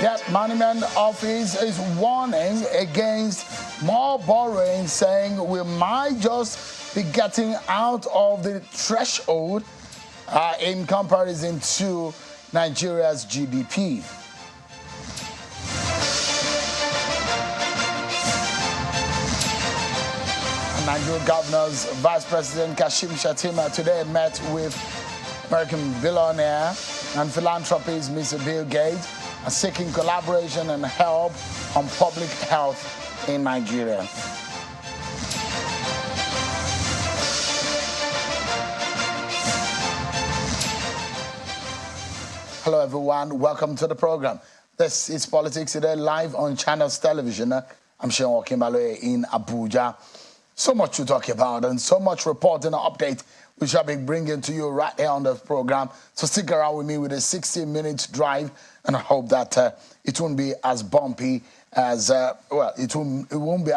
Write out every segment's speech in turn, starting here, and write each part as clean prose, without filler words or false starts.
Debt Management Office is warning against more borrowing, saying we might just be getting out of the threshold in comparison to Nigeria's GDP. Nigerian Governor's Vice President Kashim Shettima today met with American billionaire and philanthropist Mr. Bill Gates, seeking collaboration and help on public health in Nigeria. Hello everyone, welcome to the program. This is Politics Today live on Channels Television. I'm Sean Wakimbalo in Abuja. So much to talk about and so much reporting and update we shall be bringing to you right here on the program. So stick around with me with a 60-minute drive, and I hope that it won't be as bumpy as, it won't be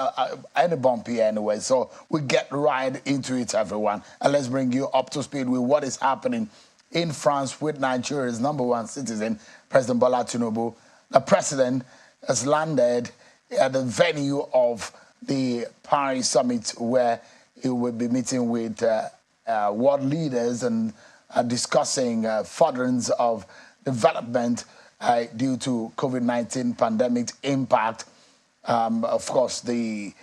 any bumpy anyway. So we get right into it, everyone. And let's bring you up to speed with what is happening in France with Nigeria's #1 citizen, President Bola Tinubu. The president has landed at the venue of the Paris summit, where he will be meeting with world leaders and discussing furtherance of development due to COVID-19 pandemic impact. Of course, the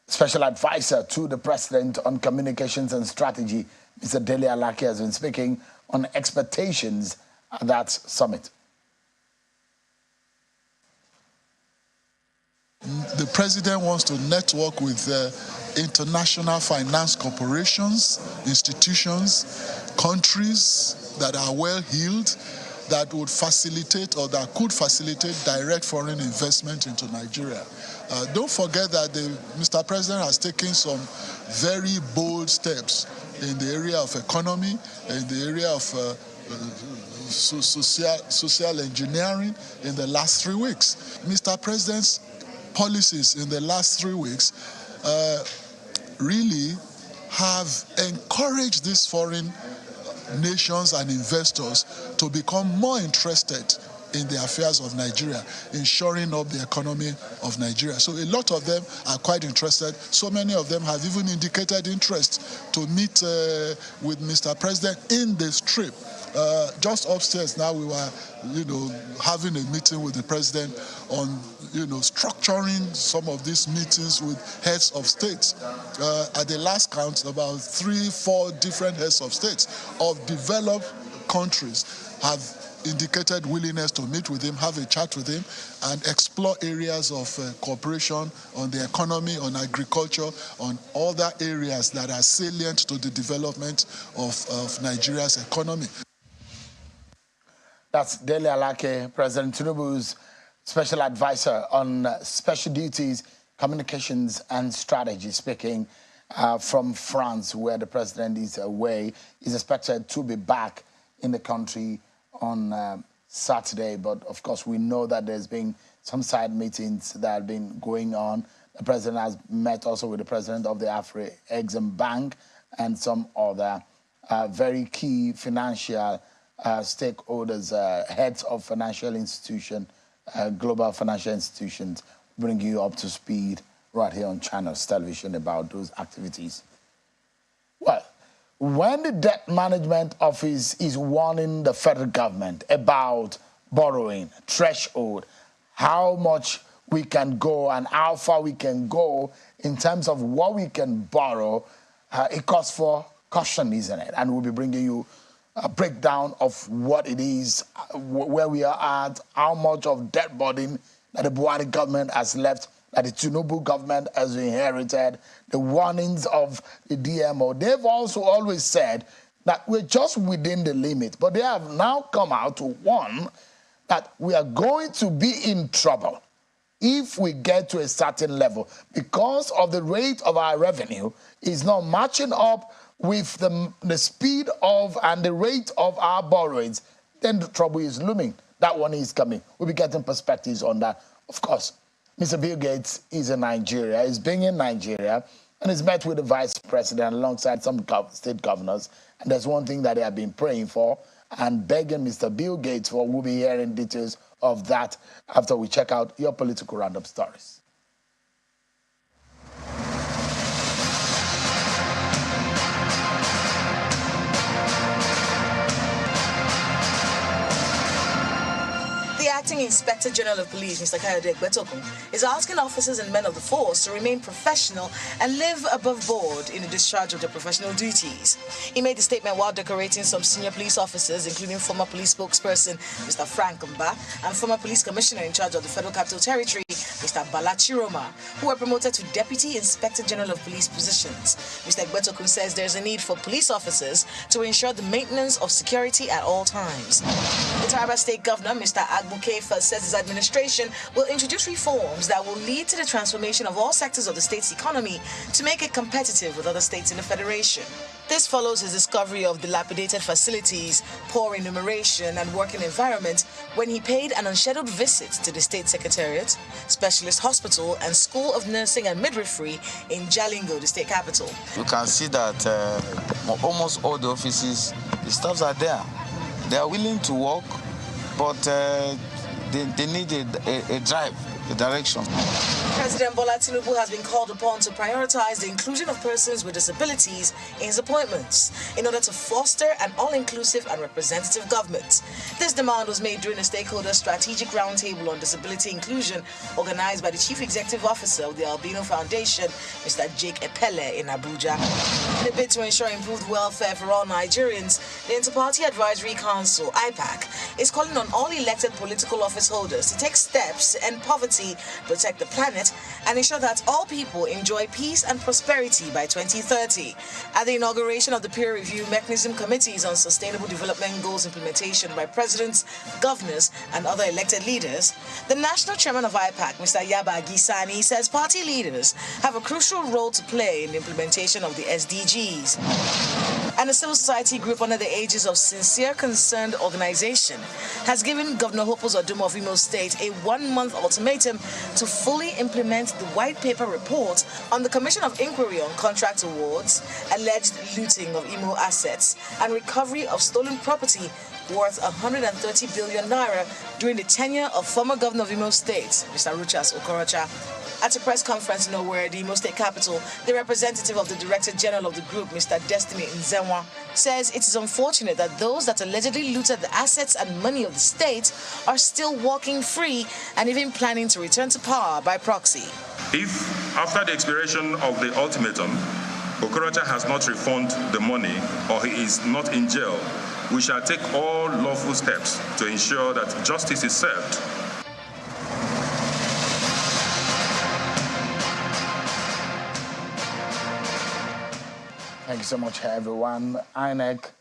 special advisor to the president on communications and strategy, Mr. Dele Alake, has been speaking on expectations at that summit. The president wants to network with international finance corporations, institutions, countries that are well-heeled, that would facilitate or that could facilitate direct foreign investment into Nigeria. Don't forget that Mr. President has taken some very bold steps in the area of economy, in the area of social engineering in the last 3 weeks. Mr. President's policies in the last 3 weeks really have encouraged these foreign nations and investors to become more interested in the affairs of Nigeria, in shoring up the economy of Nigeria. So a lot of them are quite interested. So many of them have even indicated interest to meet with Mr. President in this trip. Just upstairs now, we were, having a meeting with the president on, structuring some of these meetings with heads of states. At the last count, about 3-4 different heads of states of developed countries have indicated willingness to meet with him, have a chat with him, and explore areas of cooperation on the economy, on agriculture, on other areas that are salient to the development of Nigeria's economy. That's Dele Alake, President Tinubu's special advisor on special duties, communications and strategy, speaking from France, where the president is away. He's expected to be back in the country on Saturday, but of course we know that there's been some side meetings that have been going on. The president has met also with the president of the Afro-Exim Bank and some other very key financial stakeholders, heads of financial institutions, global financial institutions, bring you up to speed right here on Channels Television about those activities. Well, when the Debt Management Office is warning the federal government about borrowing, threshold, how much we can go and how far we can go in terms of what we can borrow, it calls for caution, isn't it? And we'll be bringing you a breakdown of what it is, where we are at, how much of debt burden that the Buhari government has left, that the Tinubu government has inherited, the warnings of the DMO. They've also always said that we're just within the limit, but they have now come out to warn that we are going to be in trouble if we get to a certain level because of the rate of our revenue is not matching up with the speed of and the rate of our borrowings. Then the trouble is looming. That one is coming. We'll be getting perspectives on that. Of course, Mr. Bill Gates is in Nigeria. He's been in Nigeria and he's met with the vice president alongside some state governors. And there's one thing that they have been praying for, and begging Mr. Bill Gates for. We'll be hearing details of that after we check out your political roundup stories. The Acting Inspector General of Police, Mr. Kayode Egbetokun, is asking officers and men of the force to remain professional and live above board in the discharge of their professional duties. He made the statement while decorating some senior police officers, including former police spokesperson Mr. Frank Mba and former police commissioner in charge of the Federal Capital Territory, Mr. Bala Chiroma, who were promoted to Deputy Inspector General of Police positions. Mr. Egbetokun says there's a need for police officers to ensure the maintenance of security at all times. The Taraba State Governor, Mr. Agbukefa, says his administration will introduce reforms that will lead to the transformation of all sectors of the state's economy to make it competitive with other states in the federation. This follows his discovery of dilapidated facilities, poor enumeration and working environment when he paid an unscheduled visit to the State Secretariat, Specialist Hospital and School of Nursing and Midwifery in Jalingo, the state capital. You can see that almost all the offices, the staffs are there. They are willing to work, but they need a drive, a direction. President Bola Tinubu has been called upon to prioritize the inclusion of persons with disabilities in his appointments in order to foster an all-inclusive and representative government. This demand was made during a stakeholder strategic roundtable on disability inclusion organized by the Chief Executive Officer of the Albino Foundation, Mr. Jake Epele, in Abuja. In a bid to ensure improved welfare for all Nigerians, the Inter-Party Advisory Council, IPAC, is calling on all elected political office holders to take steps to end poverty, protect the planet, and ensure that all people enjoy peace and prosperity by 2030. At the inauguration of the peer review mechanism committees on sustainable development goals implementation by presidents, governors, and other elected leaders, the national chairman of IPAC, Mr. Yaba Gisani, says party leaders have a crucial role to play in the implementation of the SDGs. And a civil society group under the aegis of Sincere Concerned Organization has given Governor Hopos Odumo of Imo State a 1-month ultimatum to fully implement the white paper report on the Commission of Inquiry on Contract Awards, alleged looting of Imo assets, and recovery of stolen property worth 130 billion naira during the tenure of former Governor of Imo State, Mr. Ruchas Okorocha. At a press conference in Owerri, the Imo State capital, the representative of the Director General of the group, Mr. Destiny Nzenwa, says it is unfortunate that those that allegedly looted the assets and money of the state are still walking free and even planning to return to power by proxy. If, after the expiration of the ultimatum, Okorocha has not refunded the money or he is not in jail, we shall take all lawful steps to ensure that justice is served. Thank you so much, everyone. INEC,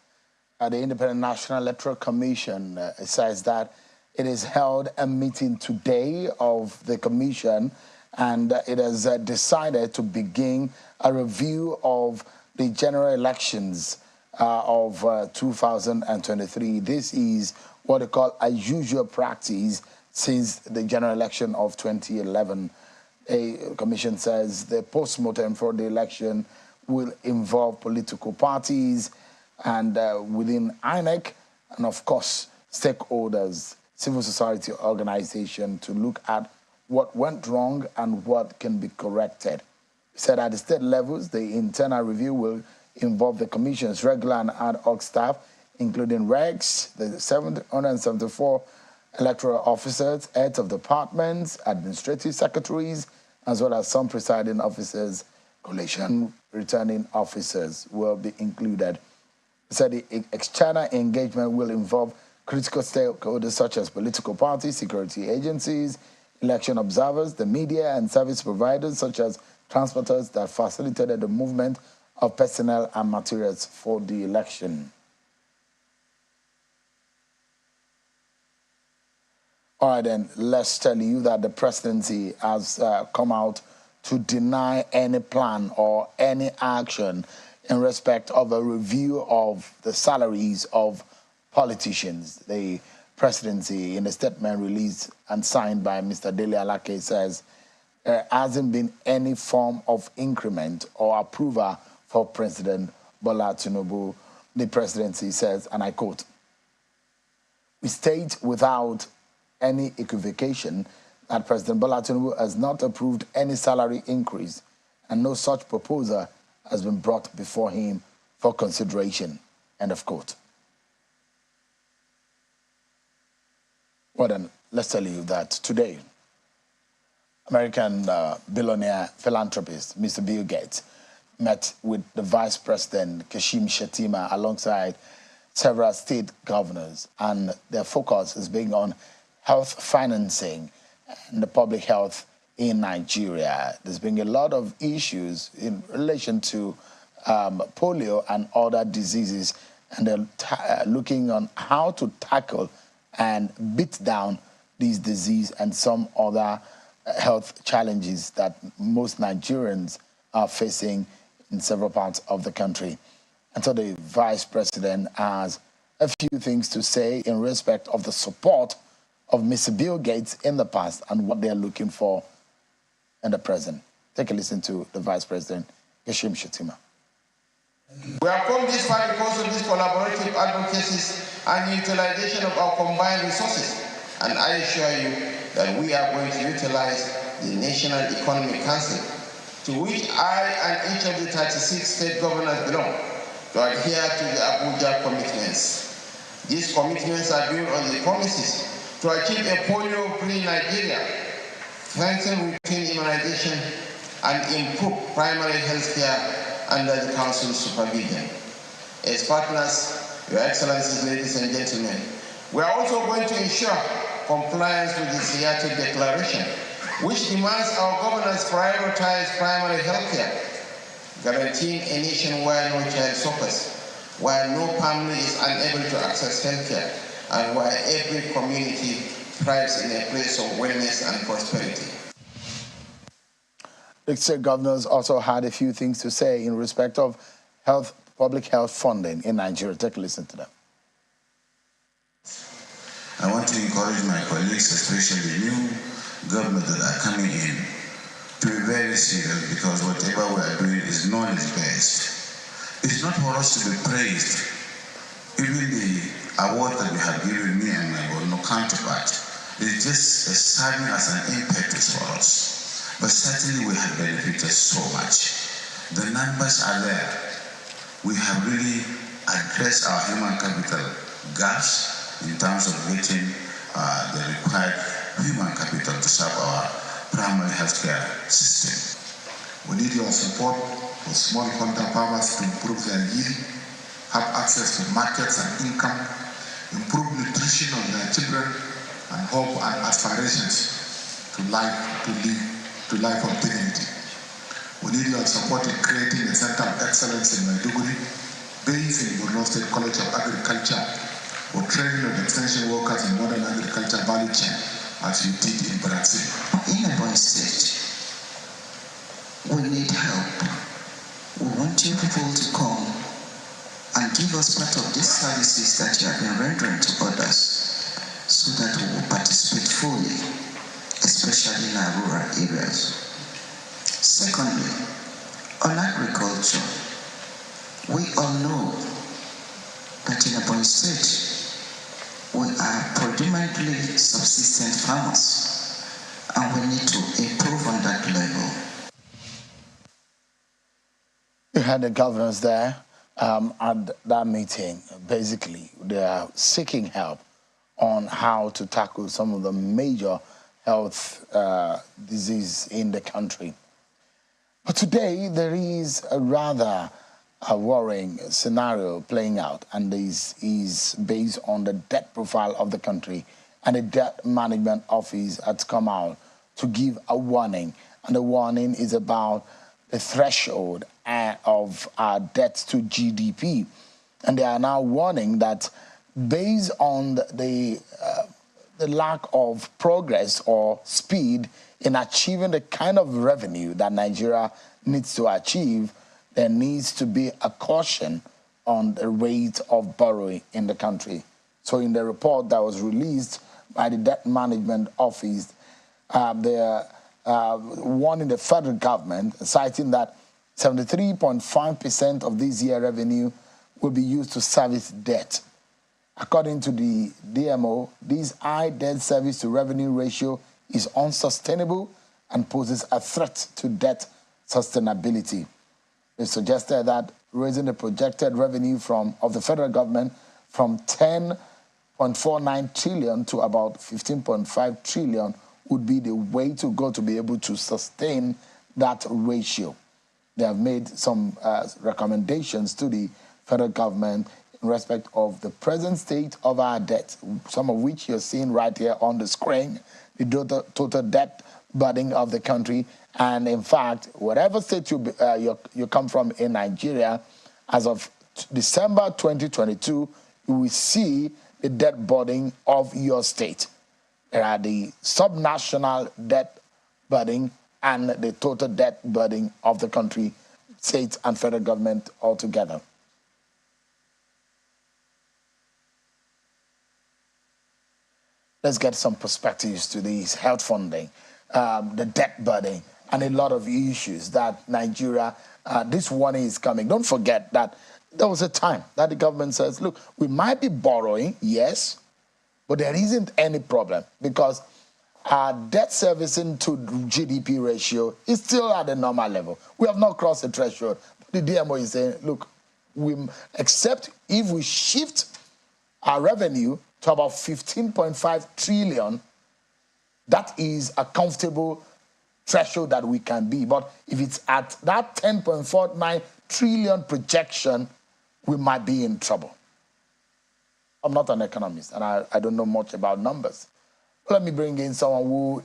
the Independent National Electoral Commission, says that it has held a meeting today of the commission, and it has decided to begin a review of the general elections of 2023. This is what they call a usual practice since the general election of 2011. A commission says the post-mortem for the election will involve political parties and within INEC, and of course, stakeholders, civil society organization, to look at what went wrong and what can be corrected. He said at the state levels, the internal review will involve the commission's regular and ad hoc staff, including regs, the 774 electoral officers, heads of departments, administrative secretaries, as well as some presiding officers, collation returning officers will be included. He said the external engagement will involve critical stakeholders such as political parties, security agencies, election observers, the media, and service providers such as transporters that facilitated the movement of personnel and materials for the election. All right, then, let's tell you that the presidency has come out to deny any plan or any action in respect of a review of the salaries of politicians. The presidency, in a statement released and signed by Mr. Dele Alake, says there hasn't been any form of increment or approval for President Bola Tinubu. The presidency says, and I quote, We state without any equivocation that President Bola Tinubu has not approved any salary increase and no such proposal has been brought before him for consideration. End of quote. Well then, let's tell you that today, American billionaire philanthropist Mr. Bill Gates met with the Vice President Kashim Shettima alongside several state governors, and their focus is being on health financing and the public health in Nigeria. There's been a lot of issues in relation to polio and other diseases, and they're looking on how to tackle and beat down these diseases and some other health challenges that most Nigerians are facing in several parts of the country. And so the Vice President has a few things to say in respect of the support of Mr. Bill Gates in the past and what they're looking for in the present. Take a listen to the Vice President, Kashim Shettima. We have come this far because of these collaborative advocacies and utilization of our combined resources. And I assure you that we are going to utilize the National Economic Council, to which I and each of the 36 state governors belong, to adhere to the Abuja commitments. These commitments are built on the promises to achieve a polio-free Nigeria, strengthen routine immunization, and improve primary health care under the Council's supervision. As partners, Your Excellencies, ladies and gentlemen, we are also going to ensure compliance with the Seattle Declaration, which demands our governors prioritize primary health care, guaranteeing a nation where no child suffers, where no family is unable to access health care, and where every community thrives in a place of wellness and prosperity. The state governors also had a few things to say in respect of public health funding in Nigeria. Take a listen to them. I want to encourage my colleagues, especially new government that are coming in, to be very serious, because whatever we are doing is knowledge based. It's not for us to be praised. Even the award that you have given me and my counterpart is just serving as an impetus for us. But certainly we have benefited so much. The numbers are there. We have really addressed our human capital gaps in terms of getting the required human capital to serve our primary healthcare system. We need your support for smallholder farmers to improve their yield, have access to markets and income, improve nutrition of their children, and hope and aspirations to life of dignity. We need your support in creating a center of excellence in Maiduguri, based in Borno State College of Agriculture, for training of extension workers in modern agriculture value chain, as you did in Brazil. In Ebonyi State, we need help. We want you people to come and give us part of these services that you have been rendering to others, so that we will participate fully, especially in our rural areas. Secondly, on agriculture, we all know that in Ebonyi State, we are predominantly subsistent farmers, and we need to improve on that level. We had the governors there at that meeting. Basically, they are seeking help on how to tackle some of the major health disease in the country. But today, there is a rather worrying scenario playing out, and this is based on the debt profile of the country, and the Debt Management Office has come out to give a warning, and the warning is about the threshold of our debt to GDP, and they are now warning that based on the lack of progress or speed in achieving the kind of revenue that Nigeria needs to achieve, there needs to be a caution on the rate of borrowing in the country. So in the report that was released by the Debt Management Office, they're warning the federal government, citing that 73.5% of this year's revenue will be used to service debt. According to the DMO, this high debt service to revenue ratio is unsustainable and poses a threat to debt sustainability. They suggested that raising the projected revenue of the federal government from 10.49 trillion to about 15.5 trillion would be the way to go to be able to sustain that ratio. They have made some recommendations to the federal government in respect of the present state of our debt, some of which you're seeing right here on the screen, the total debt burden of the country. And in fact, whatever state you come from in Nigeria, as of December 2022, you will see the debt burden of your state. There are the subnational debt burden and the total debt burden of the country, state and federal government altogether. Let's get some perspectives to these health funding, the debt burden, and a lot of issues that Nigeria, this warning is coming. Don't forget that there was a time that the government says, look, we might be borrowing, yes, but there isn't any problem because our debt servicing to GDP ratio is still at the normal level. We have not crossed the threshold. The DMO is saying, look, except if we shift our revenue to about 15.5 trillion, that is a comfortable threshold that we can be. But if it's at that 10.49 trillion projection, we might be in trouble. I'm not an economist, and I don't know much about numbers. But let me bring in someone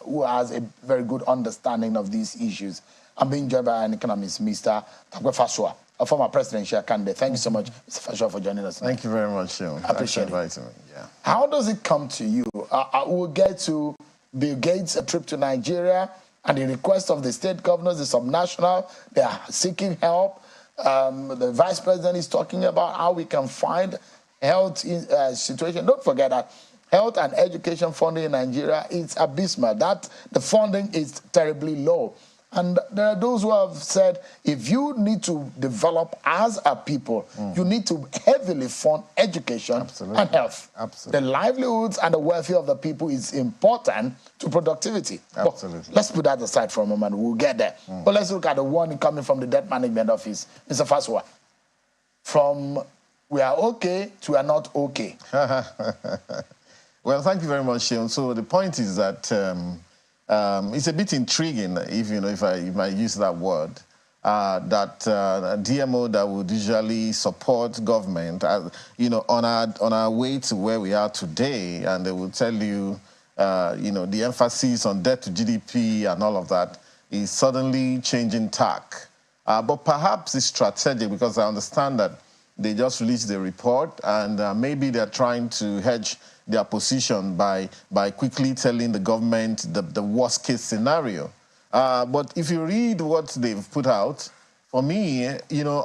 who has a very good understanding of these issues. I'm being joined by an economist, Mr. Fasua, a former presidential candidate. Thank you so much, Mr. Fasua, for joining us tonight. Thank you very much, Sean. I appreciate it. Me. Yeah. How does it come to you? We'll get to Bill Gates' trip to Nigeria and the request of the state governors, the subnational. They are seeking help. The vice president is talking about how we can find health situation. Don't forget that health and education funding in Nigeria is abysmal. The funding is terribly low. And there are those who have said, if you need to develop as a people, you need to heavily fund education and health. Absolutely. The livelihoods and the welfare of the people is important to productivity. Absolutely. But let's put that aside for a moment. We'll get there. But let's look at the warning coming from the Debt Management Office. Mr. Fasua, from we are okay to we are not okay. Well, thank you very much, Sean. So the point is that it's a bit intriguing, if I might use that word, that a DMO that would usually support government, on our way to where we are today, and they will tell you, the emphasis on debt to GDP and all of that is suddenly changing tack. But perhaps it's strategic because I understand that they just released the report and maybe they're trying to hedge their position by quickly telling the government the worst case scenario. But if you read what they've put out, for me,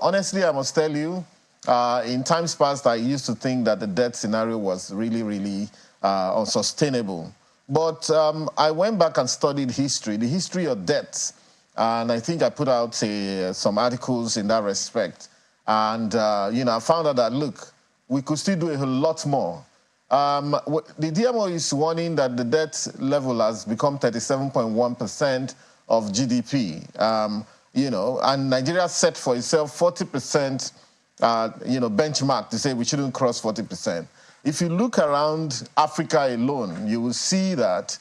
honestly, I must tell you, in times past, I used to think that the debt scenario was really, really unsustainable. But I went back and studied history, the history of debts. And I think I put out some articles in that respect. And, I found out that, look, we could still do a lot more. The DMO is warning that the debt level has become 37.1% of GDP, and Nigeria set for itself 40%, benchmark to say we shouldn't cross 40%. If you look around Africa alone, you will see that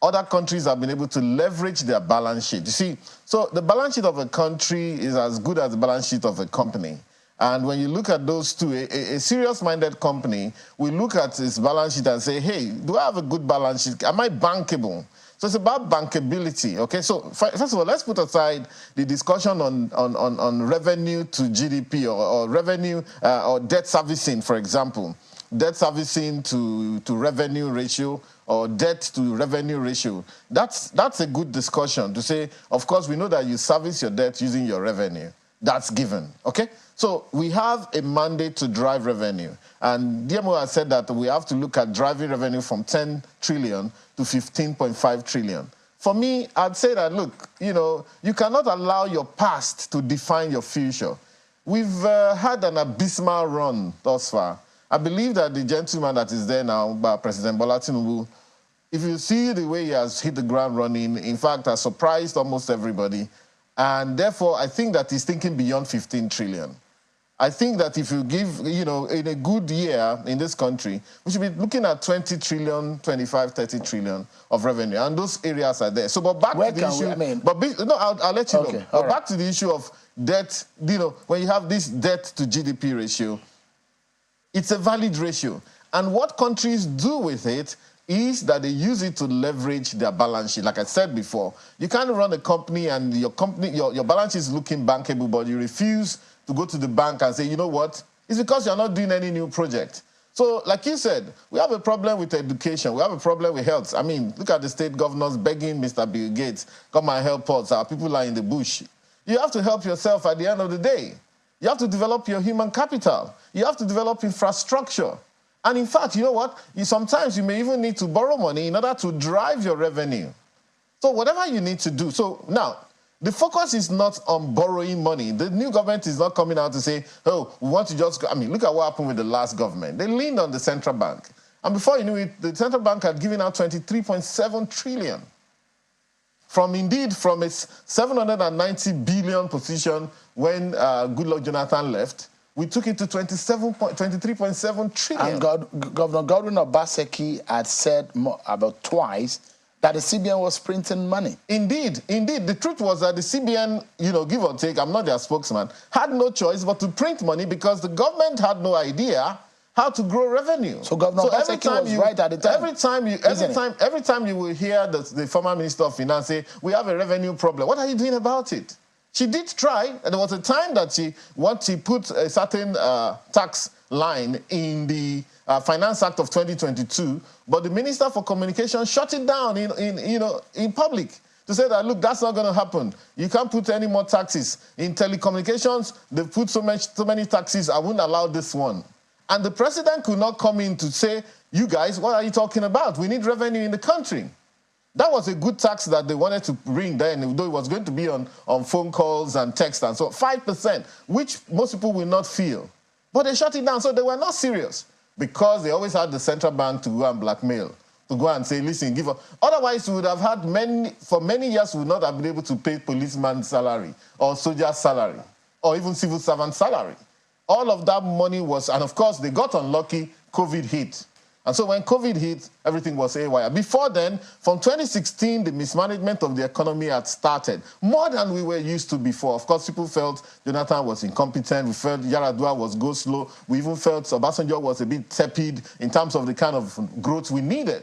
other countries have been able to leverage their balance sheet. You see, so the balance sheet of a country is as good as the balance sheet of a company. And when you look at those two, a serious-minded company will look at its balance sheet and say, hey, do I have a good balance sheet? Am I bankable? So it's about bankability, okay? So first of all, let's put aside the discussion on revenue to GDP or revenue or debt servicing, for example. Debt servicing to revenue ratio or debt to revenue ratio. That's a good discussion to say, of course, we know that you service your debt using your revenue. That's given, okay? So we have a mandate to drive revenue. And DMO has said that we have to look at driving revenue from 10 trillion to 15.5 trillion. For me, I'd say that, look, you cannot allow your past to define your future. We've had an abysmal run thus far. I believe that the gentleman that is there now, President Bola Tinubu, if you see the way he has hit the ground running, in fact, has surprised almost everybody. And therefore, I think that he's thinking beyond 15 trillion. I think that if you give, in a good year in this country, we should be looking at 20 trillion, 25, 30 trillion of revenue. And those areas are there. So, but back to the issue, I'll let you know. But back to the issue of debt, when you have this debt to GDP ratio, it's a valid ratio. And what countries do with it is that they use it to leverage their balance sheet. Like I said before, you can't run a company and your balance sheet is looking bankable, but you refuse to go to the bank and say, you know what? It's because you're not doing any new project. So, like you said, we have a problem with education. We have a problem with health. I mean, look at the state governors begging Mr. Bill Gates, come and help us. Our people are in the bush. You have to help yourself at the end of the day. You have to develop your human capital. You have to develop infrastructure. And in fact, you know what? Sometimes you may even need to borrow money in order to drive your revenue. So whatever you need to do. So now, the focus is not on borrowing money. The new government is not coming out to say, oh, we want to just go. I mean, look at what happened with the last government. They leaned on the central bank. And before you knew it, the central bank had given out 23.7 trillion. From a 790 billion position when Goodluck Jonathan left, we took it to 23.7 trillion. And Governor Godwin Obaseki had said about twice that the CBN was printing money. Indeed. The truth was that the CBN, give or take, I'm not their spokesman, had no choice but to print money because the government had no idea how to grow revenue. So Governor Obaseki was right at the time. Every time you will hear the former Minister of Finance say, we have a revenue problem. What are you doing about it? She did try, and there was a time that she put a certain tax line in the Finance Act of 2022, but the Minister for Communication shut it down in public to say that, look, that's not going to happen. You can't put any more taxes. In telecommunications, they've put so many taxes, I wouldn't allow this one. And the president could not come in to say, you guys, what are you talking about? We need revenue in the country. That was a good tax that they wanted to bring then, though it was going to be on phone calls and text and so 5%, which most people will not feel. But they shut it down, so they were not serious because they always had the central bank to go and blackmail, to go and say, listen, give up. Otherwise, we would have had for many years, we would not have been able to pay policeman's salary or soldier's salary or even civil servant salary. All of that money was, and of course, they got unlucky, COVID hit. And so when COVID hit, everything was haywire. Before then, from 2016, the mismanagement of the economy had started, more than we were used to before. Of course, people felt Jonathan was incompetent. We felt Yaradua was go slow. We even felt Obasanjo was a bit tepid in terms of the kind of growth we needed.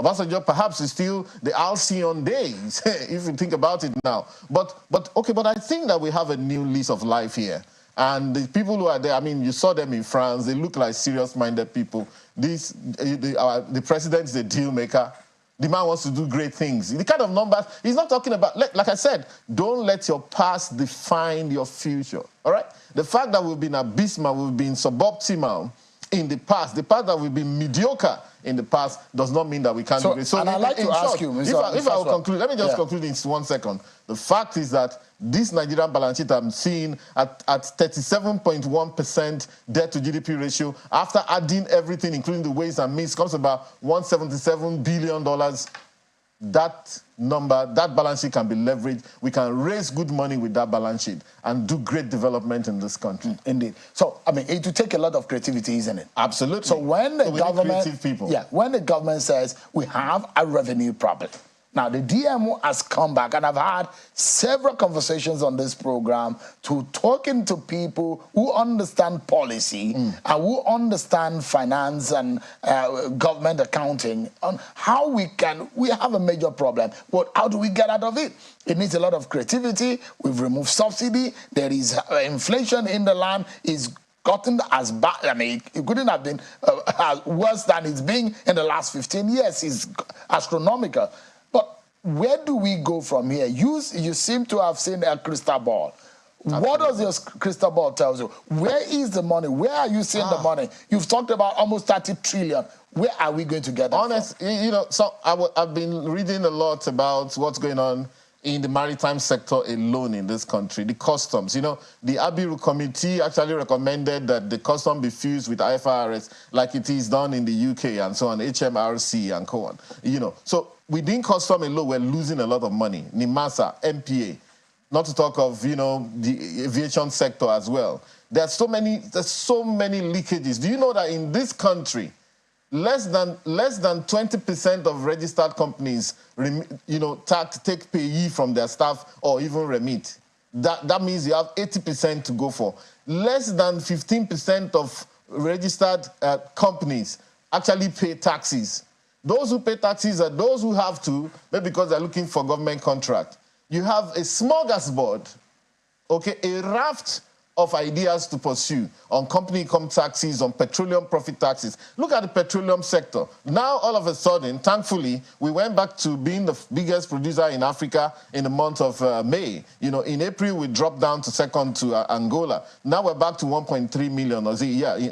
Obasanjo perhaps is still the halcyon days, if you think about it now. But I think that we have a new lease of life here. And the people who are there, I mean, you saw them in France. They look like serious-minded people. The president is a deal maker. The man wants to do great things. The kind of numbers, he's not talking about, like I said, don't let your past define your future, all right? The fact that we've been abysmal, we've been suboptimal in the past, the fact that we've been mediocre in the past does not mean that we can't do it. So, and I'd like to ask you, if I will conclude, let me just conclude in 1 second. The fact is that this Nigerian balance sheet I'm seeing at 37.1% debt to GDP ratio, after adding everything, including the ways and means, comes about $177 billion. That number, that balance sheet can be leveraged. We can raise good money with that balance sheet and do great development in this country. Indeed. So, I mean, it will take a lot of creativity, isn't it? Absolutely. So when the government, creative people. When the government says we have a revenue problem, now the DMO has come back, and I've had several conversations on this program to talking to people who understand policy and who understand finance and government accounting on how we have a major problem, but how do we get out of it? It needs a lot of creativity. We've removed subsidy. There is inflation in the land. Is gotten as bad, I mean, it couldn't have been worse than it's been in the last 15 years. It's astronomical. But where do we go from here? You seem to have seen a crystal ball. Absolutely. What does your crystal ball tell you? Where is the money? Where are you seeing the money? You've talked about almost 30 trillion. Where are we going to get that from? So I've been reading a lot about what's going on in the maritime sector alone in this country. The customs, you know, the Abiru committee actually recommended that the custom be fused with IFRS like it is done in the UK and so on, HMRC and so on. You know, so within custom alone, we're losing a lot of money. NIMASA, MPA, not to talk of, you know, the aviation sector as well. There's so many leakages. Do you know that in this country, less than 20% of registered companies, you know, take payee from their staff or even remit. That means you have 80% to go for. Less than 15% of registered companies actually pay taxes. Those who pay taxes are those who have to, maybe because they're looking for government contract. You have a smorgasbord, okay, a raft of ideas to pursue on company income taxes, on petroleum profit taxes. Look at the petroleum sector. Now, all of a sudden, thankfully, we went back to being the biggest producer in Africa in the month of May. You know, in April, we dropped down to second to Angola. Now we're back to 1.3 million,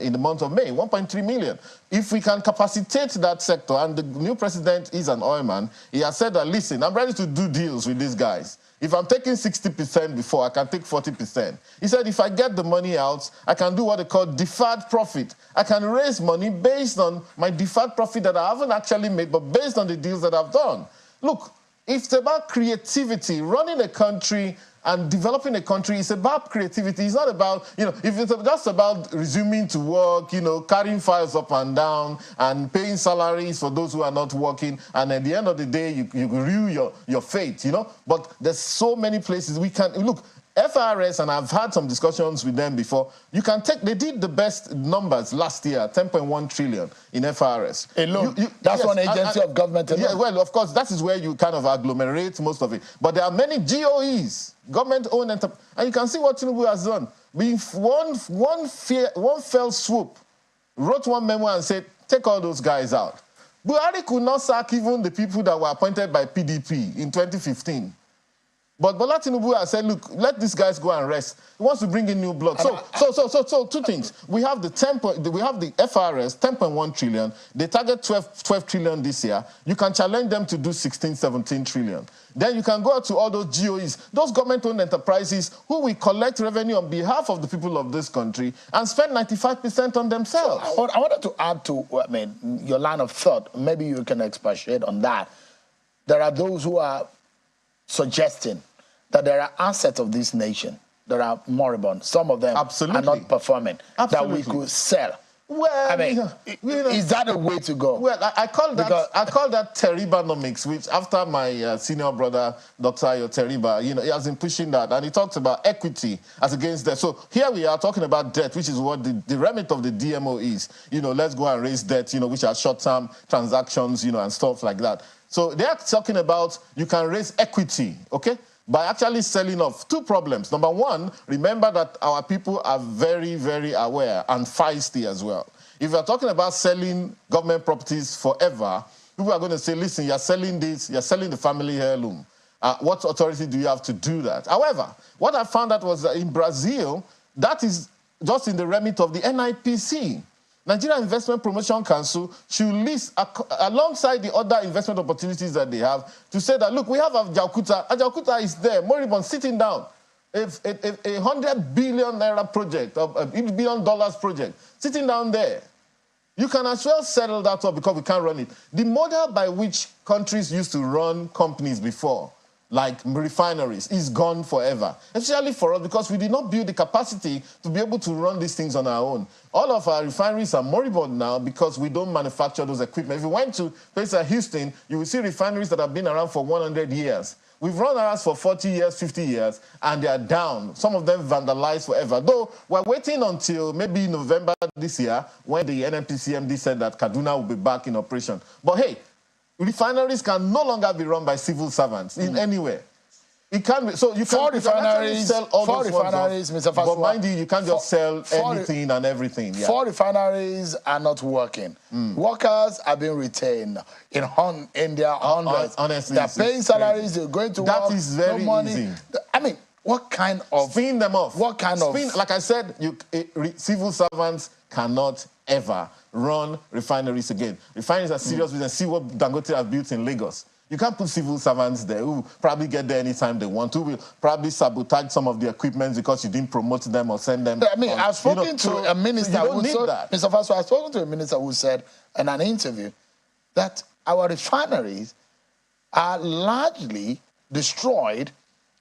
in the month of May, 1.3 million. If we can capacitate that sector, and the new president is an oil man, he has said that, listen, I'm ready to do deals with these guys. If I'm taking 60% before, I can take 40%. He said, if I get the money out, I can do what they call deferred profit. I can raise money based on my deferred profit that I haven't actually made, but based on the deals that I've done. Look, it's about creativity. Running a country and developing a country is about creativity. It's not about, you know, if it's just about resuming to work, you know, carrying files up and down and paying salaries for those who are not working, and at the end of the day, you rue your fate, you know. But there's so many places we can, look, FRS, and I've had some discussions with them before, you can take, they did the best numbers last year, 10.1 trillion in FRS. Alone? That's yes, one agency of government alone? Yeah, well, of course, that is where you kind of agglomerate most of it. But there are many GOEs, government-owned enterprises, and you can see what Tinubu has done. With one fell swoop, wrote one memo and said, take all those guys out. Buhari could not sack even the people that were appointed by PDP in 2015. But Bola Tinubu has said, look, let these guys go and rest. He wants to bring in new blood. So two things. We have the FRS, 10.1 trillion. They target 12 trillion this year. You can challenge them to do 16, 17 trillion. Then you can go out to all those GOEs, those government-owned enterprises who will collect revenue on behalf of the people of this country and spend 95% on themselves. So I wanted to add to, your line of thought. Maybe you can expatiate on that. There are those who are suggesting that there are assets of this nation that are moribund. Some of them are not performing, that we could sell. Well, is that a way to go? Well, I call that Teribanomics, which after my senior brother, Dr. Ayo Teriba, you know, he has been pushing that, and he talks about equity as against debt. So here we are talking about debt, which is what the remit of the DMO is. You know, let's go and raise debt, you know, which are short-term transactions, you know, and stuff like that. So they are talking about you can raise equity, okay, by actually selling off. Two problems. Number one, remember that our people are very, very aware and feisty as well. If you're talking about selling government properties forever, people are going to say, listen, you're selling this, you're selling the family heirloom. What authority do you have to do that? However, what I found out was that in Brazil, that is just in the remit of the NIPC. Nigeria Investment Promotion Council should list alongside the other investment opportunities that they have to say that, look, we have Ajaokuta. Ajaokuta is there, moribund, sitting down. A 100 billion naira project, a $1 billion project, sitting down there. You can as well settle that up because we can't run it. The model by which countries used to run companies before, like refineries, is gone forever. Especially for us, because we did not build the capacity to be able to run these things on our own. All of our refineries are moribund now because we don't manufacture those equipment. If you went to places like Houston, you will see refineries that have been around for 100 years. We've run ours for 40 years, 50 years, and they are down. Some of them vandalized forever. Though we're waiting until maybe November this year when the NNPCMD said that Kaduna will be back in operation. But hey, refineries can no longer be run by civil servants in anywhere. It can be, so you can sell all those refineries, Mr. Fasua, but mind you, you can't just sell anything and everything. Yeah. 4 refineries are not working. Workers are being retained in their hundreds. Honestly, they're paying salaries. They're going to work. That is very easy. I mean, what kind of spin them off? What kind of like I said, civil servants cannot ever run refineries again. Refineries are serious business. See what Dangote has built in Lagos. You can't put civil servants there who probably get there anytime they want to, will probably sabotage some of the equipment because you didn't promote them or send them. I mean, I've spoken to a minister who said, Mr. Faso, I've spoken to a minister who said in an interview that our refineries are largely destroyed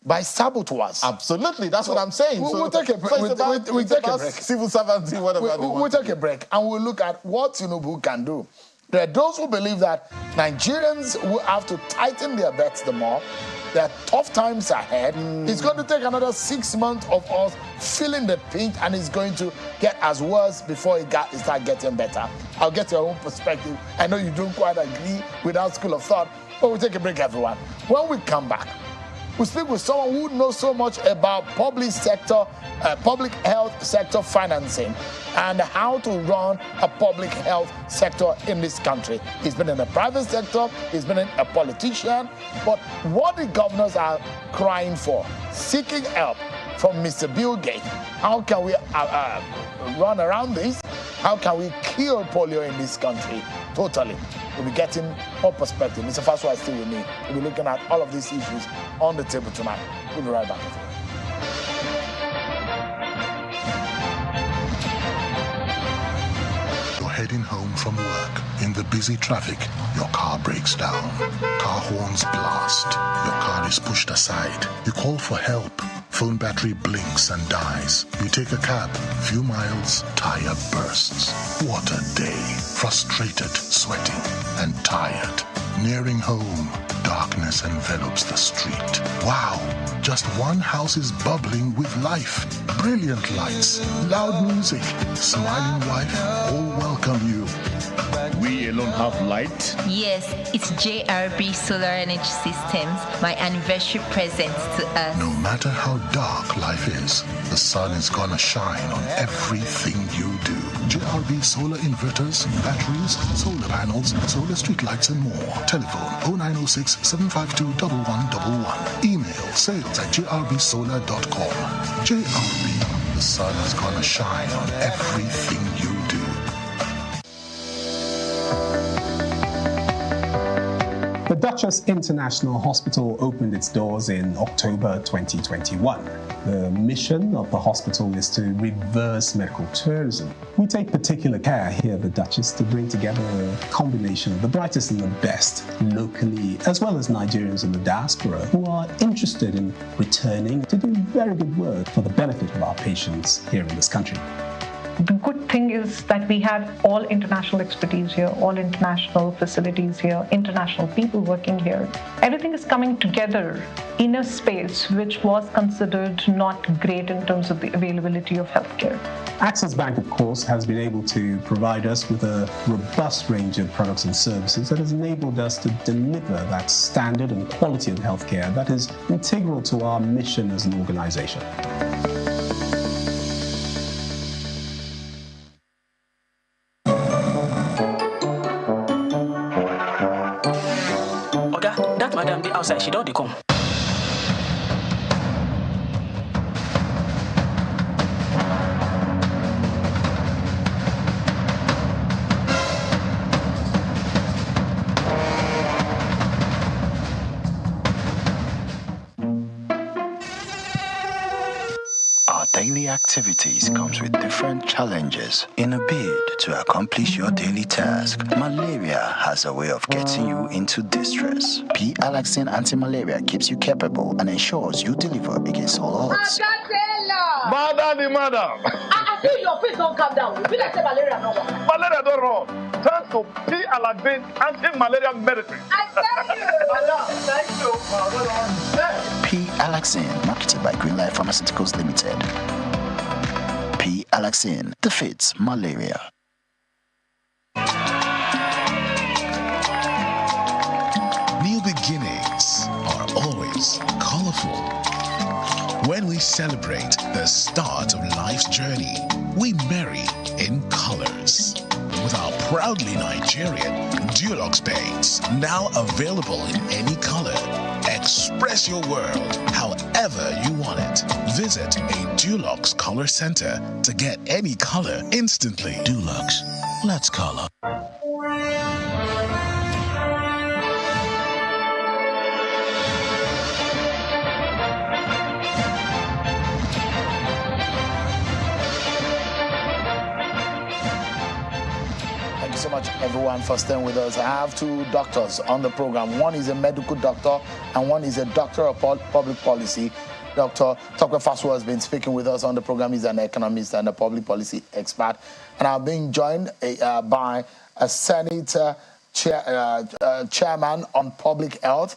by saboteurs. Absolutely, that's what I'm saying. We'll take a break. We'll take a break. Civil servants do whatever they want. We'll take a break and we'll look at what Tinubu can do. There are those who believe that Nigerians will have to tighten their belts the more. There are tough times ahead. It's going to take another 6 months of us feeling the pinch, and it's going to get as worse before it start getting better. I'll get your own perspective. I know you don't quite agree with our school of thought, but we'll take a break, everyone. When we come back, we speak with someone who knows so much about public health sector financing and how to run a public health sector in this country. He's been in the private sector, he's been a politician, but what the governors are crying for, seeking help from Mr. Bill Gates. How can we run around this? How can we kill polio in this country? Totally. We'll be getting more perspective. Mr. Faso is still with me. We'll be looking at all of these issues on the table tonight. We'll be right back. You're heading home from work. In the busy traffic, your car breaks down. Car horns blast. Your car is pushed aside. You call for help. Phone battery blinks and dies. You take a cab. Few miles, tire bursts. What a day. Frustrated, sweating, and tired. Nearing home, darkness envelops the street. Wow, just one house is bubbling with life. Brilliant lights, loud music, smiling wife, all welcome you. We alone have light? Yes, it's JRB Solar Energy Systems, my anniversary present to us. No matter how dark life is, the sun is gonna shine on everything you do. JRB solar inverters, batteries, solar panels, solar street lights, and more. Telephone 0906 752 1111. Email sales@jrbsolar.com. JRB, the sun is gonna shine on everything you do. The Duchess International Hospital opened its doors in October 2021. The mission of the hospital is to reverse medical tourism. We take particular care here at the Duchess to bring together a combination of the brightest and the best locally, as well as Nigerians in the diaspora who are interested in returning to do very good work for the benefit of our patients here in this country. The good thing is that we have all international expertise here, all international facilities here, international people working here. Everything is coming together in a space which was considered not great in terms of the availability of healthcare. Access Bank, of course, has been able to provide us with a robust range of products and services that has enabled us to deliver that standard and quality of healthcare that is integral to our mission as an organization. Madam, the outside, she don't come. Our daily activities comes with different challenges. In a bid to accomplish your daily task, malaria has a way of getting you into distress. P-Alaxin anti-malaria keeps you capable and ensures you deliver against all odds. Madam! I feel your face don't calm down. You feel like say malaria no one. Malaria don't run. Turn to P-Alaxin anti-malaria medicine. I tell you. Thank you. P-Alaxin, marketed by Greenlight Pharmaceuticals Limited. P-Alaxin defeats malaria. New beginnings are always colorful. When we celebrate the start of life's journey, we marry in colors. With our proudly Nigerian Dulux paints, now available in any color. Express your world however you want it. Visit a Dulux Color Center to get any color instantly. Dulux, let's color. everyone, for staying with us. I have two doctors on the program. One is a medical doctor and one is a doctor of public policy. Dr. Tokwe Fasua has been speaking with us on the program. He's an economist and a public policy expert. And I'm being joined by a Senate chairman on public health,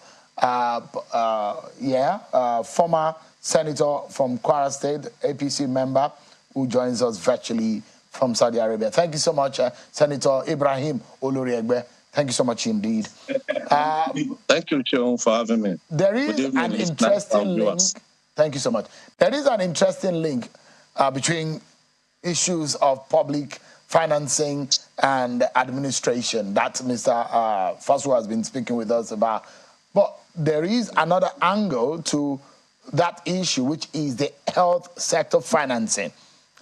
former senator from Kwara State, APC member, who joins us virtually from Saudi Arabia. Thank you so much, Senator Ibrahim Oloriegbe. Thank you so much indeed. Thank you, Sean, for having me. There is an interesting link. Thank you so much. There is an interesting link between issues of public financing and administration that Mr. Fasua has been speaking with us about. But there is another angle to that issue, which is the health sector financing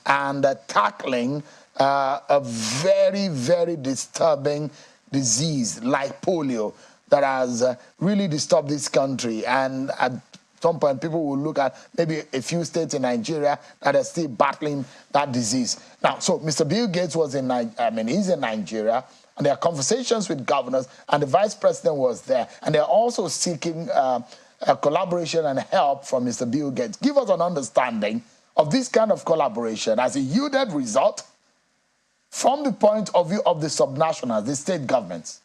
and tackling a very, very disturbing disease like polio that has really disturbed this country. And at some point, people will look at maybe a few states in Nigeria that are still battling that disease. Now, so Mr. Bill Gates was he's in Nigeria, and there are conversations with governors, and the vice president was there, and they're also seeking collaboration and help from Mr. Bill Gates. Give us an understanding of this kind of collaboration as a yielded result from the point of view of the subnationals, the state governments.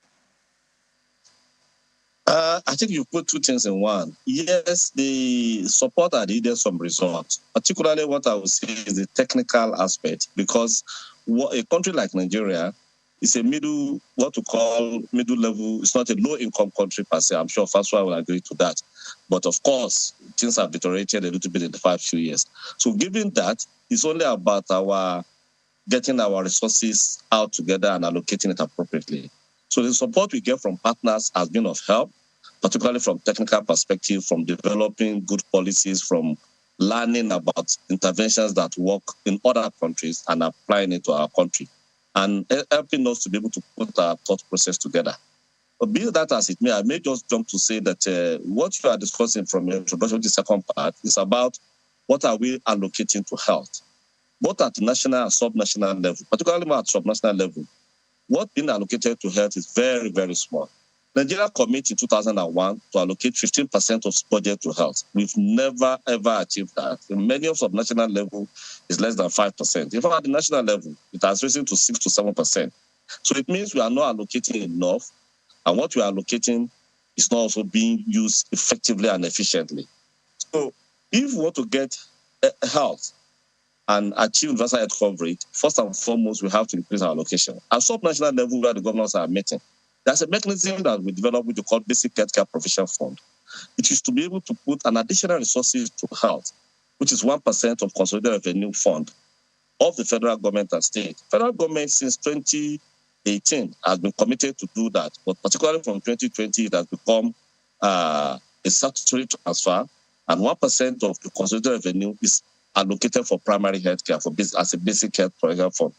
I think you put two things in one. Yes, the support had yielded some results. Particularly what I would say is the technical aspect, because a country like Nigeria is a middle level. It's not a low-income country per se. I'm sure Fasua will agree to that. But of course, things have deteriorated a little bit in the past few years. So given that, it's only about getting our resources out together and allocating it appropriately. So the support we get from partners has been of help, particularly from technical perspective, from developing good policies, from learning about interventions that work in other countries and applying it to our country, and helping us to be able to put our thought process together. But be that as it may, I may just jump to say that what you are discussing from your introduction to the second part is about what are we allocating to health, both at national and subnational level, particularly at subnational level. What being allocated to health is very, very small. Nigeria committed in 2001 to allocate 15% of its budget to health. We've never, ever achieved that. In many of subnational level, it's less than 5%. Even at the national level, it has risen to 6 to 7%. So it means we are not allocating enough, and what we are allocating is not also being used effectively and efficiently. So if we want to get health and achieve universal health coverage, first and foremost, we have to increase our allocation. At subnational level, where the governors are meeting, there's a mechanism that we developed which we call Basic Healthcare Provision Fund. It is to be able to put an additional resources to health, which is 1% of consolidated revenue fund of the federal government and state. Federal government since 2018 has been committed to do that, but particularly from 2020, it has become a statutory transfer, and 1% of the consolidated revenue is allocated for primary health care as a basic health provision fund.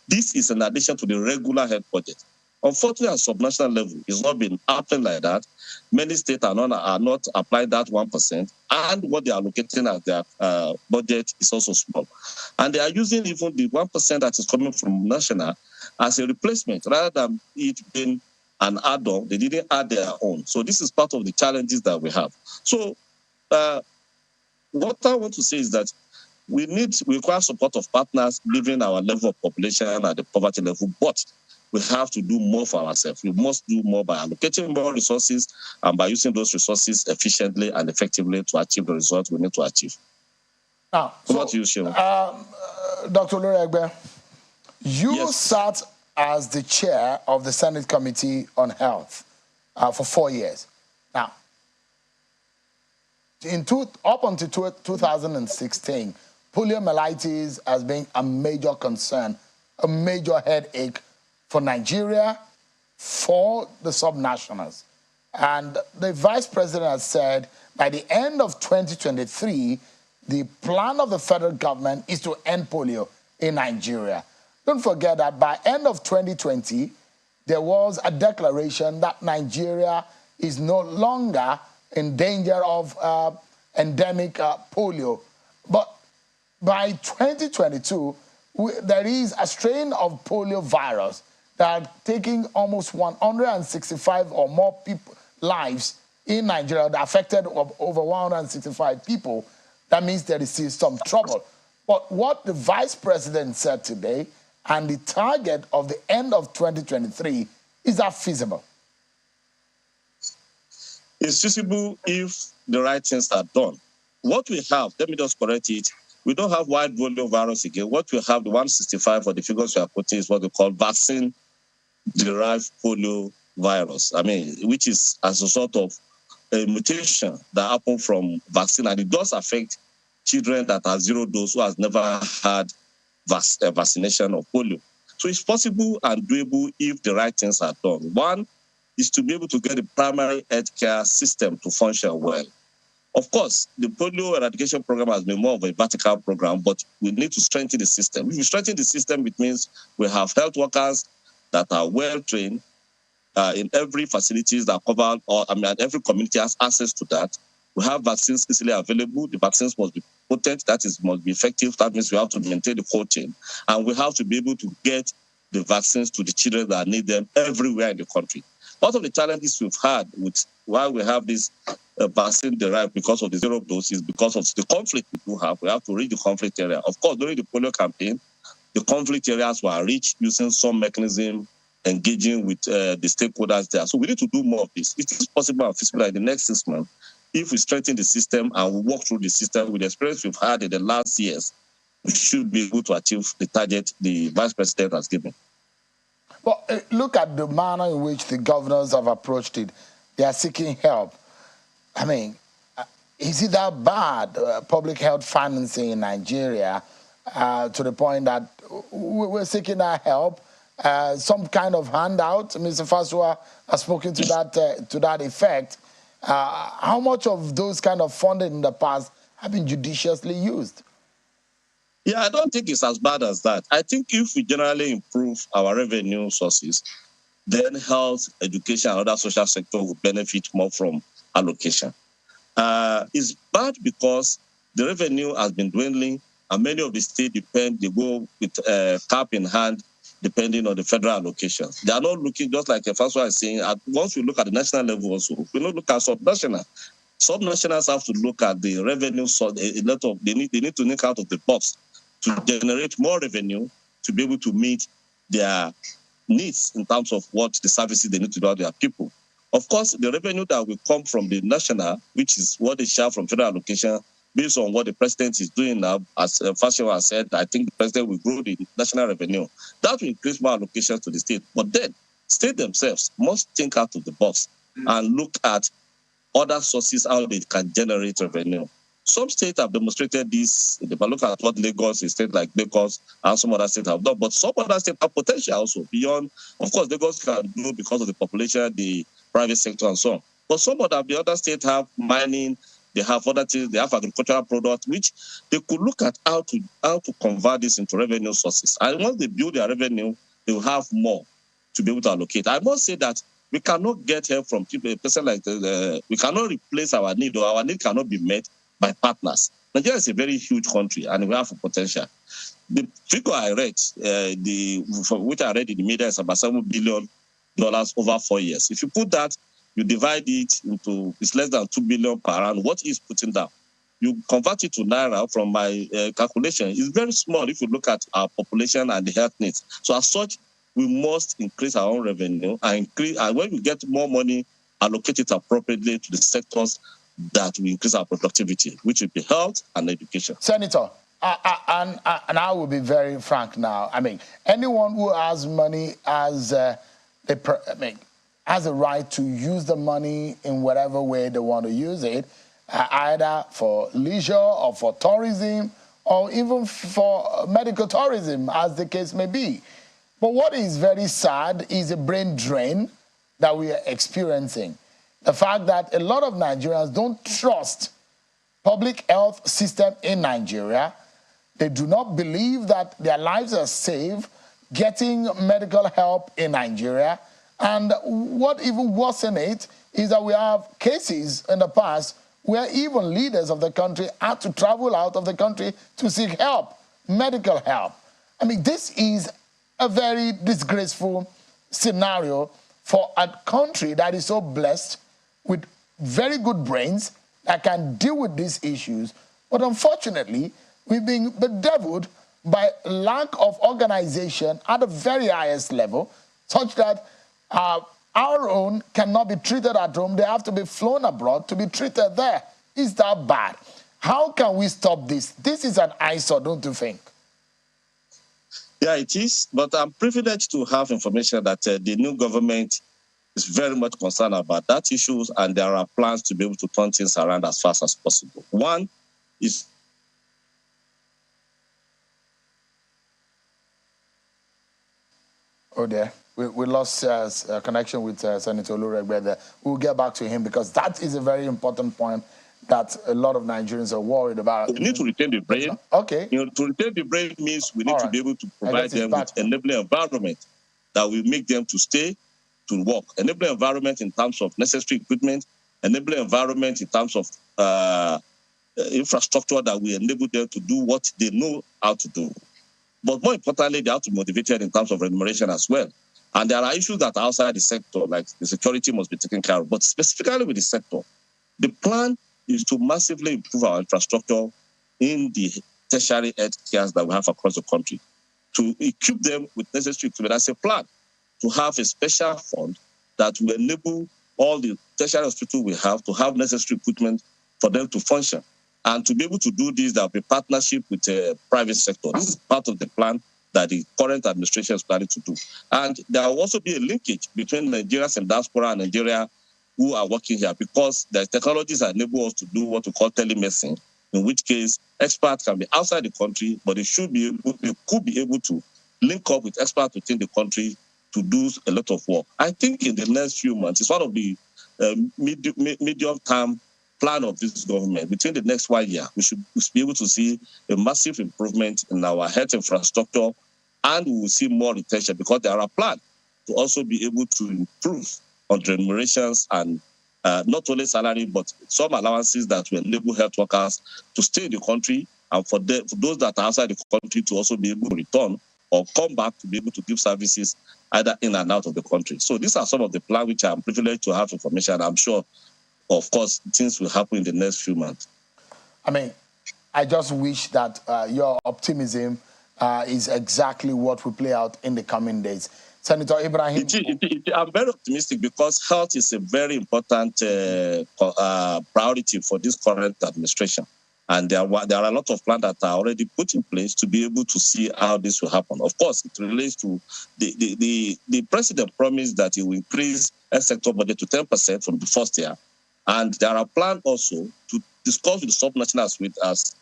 This is in addition to the regular health budget. Unfortunately, at subnational level, it's not been happening like that. Many states are not applying that 1%, and what they are allocating as their budget is also small. And they are using even the 1% that is coming from national as a replacement rather than it being an add-on. They didn't add their own. So this is part of the challenges that we have. So what I want to say is that we require support of partners given our level of population at the poverty level, but we have to do more for ourselves. We must do more by allocating more resources and by using those resources efficiently and effectively to achieve the results we need to achieve. Now, what do you, Sheila? Dr. Oloriegbe, you sat as the chair of the Senate Committee on Health for 4 years. Now, up until 2016, poliomyelitis has been a major concern, a major headache for Nigeria, for the subnationals. And the vice president has said by the end of 2023, the plan of the federal government is to end polio in Nigeria. Don't forget that by end of 2020, there was a declaration that Nigeria is no longer in danger of endemic polio. But by 2022, there is a strain of polio virus that are taking almost 165 or more people lives in Nigeria, that affected over 165 people. That means there is still some trouble. But what the vice president said today and the target of the end of 2023, is that feasible? It's feasible if the right things are done. What we have, let me just correct it, we don't have wide volume virus again. What we have, the 165 for the figures we are putting, is what we call vaccine-derived polio virus. I mean, which is as a sort of a mutation that happened from vaccine, and it does affect children that are zero dose who has never had vaccination of polio. So it's possible and doable if the right things are done. One is to be able to get the primary healthcare system to function well. Of course, the polio eradication program has been more of a vertical program, but we need to strengthen the system. If we strengthen the system, it means we have health workers that are well trained in every facilities that cover, every community has access to that. We have vaccines easily available. The vaccines must be potent, that is, must be effective. That means we have to maintain the cold chain. And we have to be able to get the vaccines to the children that need them everywhere in the country. Part of the challenges we've had with why we have this vaccine derived because of the zero dose is because of the conflict we do have. We have to reach the conflict area. Of course, during the polio campaign, the conflict areas were reached using some mechanism, engaging with the stakeholders there. So we need to do more of this. It is possible and feasible in the next 6 months if we strengthen the system and we walk through the system with the experience we've had in the last years. We should be able to achieve the target the vice president has given. Well, look at the manner in which the governors have approached it. They are seeking help. I mean, is it that bad, public health financing in Nigeria, to the point that we're seeking our help? Some kind of handout. Mr. Fasua has spoken to that effect. How much of those kind of funding in the past have been judiciously used? Yeah, I don't think it's as bad as that. I think if we generally improve our revenue sources, then health, education, and other social sectors will benefit more from allocation. It's bad because the revenue has been dwindling, and many of the states they go with cap in hand, depending on the federal allocation. They are not looking, just like Fasua is saying, once we look at the national level also, we don't look at subnational. Subnationals have to look at the revenue source. They need to think out of the box to generate more revenue to be able to meet their needs in terms of what the services they need to do to their people. Of course, the revenue that will come from the national, which is what they share from federal allocation, based on what the president is doing now, as Fasio has said, I think the president will grow the national revenue. That will increase more allocations to the state. But then, state themselves must think out of the box and look at other sources, how they can generate revenue. Some states have demonstrated this. If I look at what Lagos, a state like Lagos, and some other states have done, but some other states have potential also beyond. Of course, Lagos can grow because of the population, the private sector, and so on. But some of the other states have mining, they have other things, they have agricultural products, which they could look at how to convert this into revenue sources. And once they build their revenue, they will have more to be able to allocate. I must say that we cannot get help from people, a person like we cannot replace our need, or our need cannot be met by partners. Nigeria is a very huge country, and we have a potential. The figure I read, which I read in the media, is about $7 billion over 4 years. If you put that, you divide it into, it's less than 2 billion per annum. What is putting down? You convert it to naira. From my calculation, it's very small if you look at our population and the health needs. So as such, we must increase our own revenue and when we get more money, allocate it appropriately to the sectors that will increase our productivity, which will be health and education. Senator, and I will be very frank now. I mean, anyone who has money has a right to use the money in whatever way they want to use it, either for leisure or for tourism or even for medical tourism, as the case may be. But what is very sad is a brain drain that we are experiencing. The fact that a lot of Nigerians don't trust public health system in Nigeria. They do not believe that their lives are safe getting medical help in Nigeria. And what even worsens it is that we have cases in the past where even leaders of the country had to travel out of the country to seek help, medical help. I mean, this is a very disgraceful scenario for a country that is so blessed with very good brains that can deal with these issues. But unfortunately, we've been bedeviled by lack of organization at the very highest level, such that our own cannot be treated at home. They have to be flown abroad to be treated there. Is that bad? How can we stop this? This is an eyesore, don't you think? Yeah, it is. But I'm privileged to have information that the new government is very much concerned about that issue, and there are plans to be able to turn things around as fast as possible. One is there. We lost connection with Senator Oluregbe there. We'll get back to him because that is a very important point that a lot of Nigerians are worried about. We need to retain the brain. Okay. To retain the brain means we need to be able to provide them with enabling environment that will make them to stay, to work. Enabling environment in terms of necessary equipment, enabling environment in terms of infrastructure that will enable them to do what they know how to do. But more importantly, they have to be motivated in terms of remuneration as well. And there are issues that are outside the sector, like the security must be taken care of. But specifically with the sector, the plan is to massively improve our infrastructure in the tertiary health cares that we have across the country, to equip them with necessary equipment. That's a plan, to have a special fund that will enable all the tertiary hospitals we have to have necessary equipment for them to function. And to be able to do this, there will be partnership with the private sector. This is part of the plan that the current administration is planning to do. And there will also be a linkage between Nigerians and diaspora and Nigeria who are working here, because the technologies that enable us to do what we call telemedicine, in which case experts can be outside the country, but they could be able to link up with experts within the country to do a lot of work. I think in the next few months, it's one of the medium-term plan of this government. Between the next 1 year, we should be able to see a massive improvement in our health infrastructure, and we will see more retention, because there are plans to also be able to improve on remunerations and not only salary, but some allowances that will enable health workers to stay in the country, and for those that are outside the country to also be able to return or come back to be able to give services either in and out of the country. So these are some of the plans which I'm privileged to have information. I'm sure, of course, things will happen in the next few months. I mean, I just wish that your optimism is exactly what will play out in the coming days. Senator Ibrahim. I'm very optimistic, because health is a very important priority for this current administration. And there are a lot of plans that are already put in place to be able to see how this will happen. Of course, it relates to the president promised that he will increase health sector budget to 10% from the first year. And there are plans also to discuss with the subnationals, as